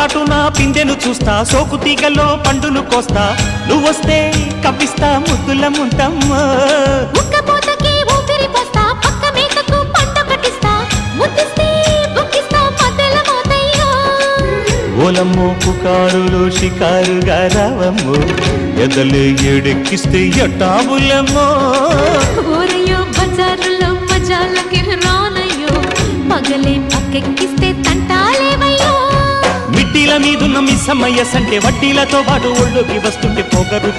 చాటున పిందెను చూస్తా, సోకు తీగలో పండును కోస్తా, నువ్వొస్తే కప్పిస్తా ముద్దుల ముంతమ్మో. ఉక్కపోతకి ఊపిరి పోస్తా, పక్క మేకకు పంట కట్టిస్తా, ముద్దిస్తే బుక్కిస్తా మధ్యల మోతయ్యో. ఓలమ్మో పుకారులో షికారుగా రావమ్మో, ఎదలు ఎడెక్కిస్తే ఎట్టాబులమ్మో. ఊరయ్యో బజారులో మజాలకి రానయ్యో, పగలే పక్కెక్కిస్తే తంటాలేవయ్యో. మిట్టిల మీదున్న మిస్సమ్మయ్య సంటే వడ్డీలతో పాటు ఒళ్ళోకి వస్తుంటే పొగరు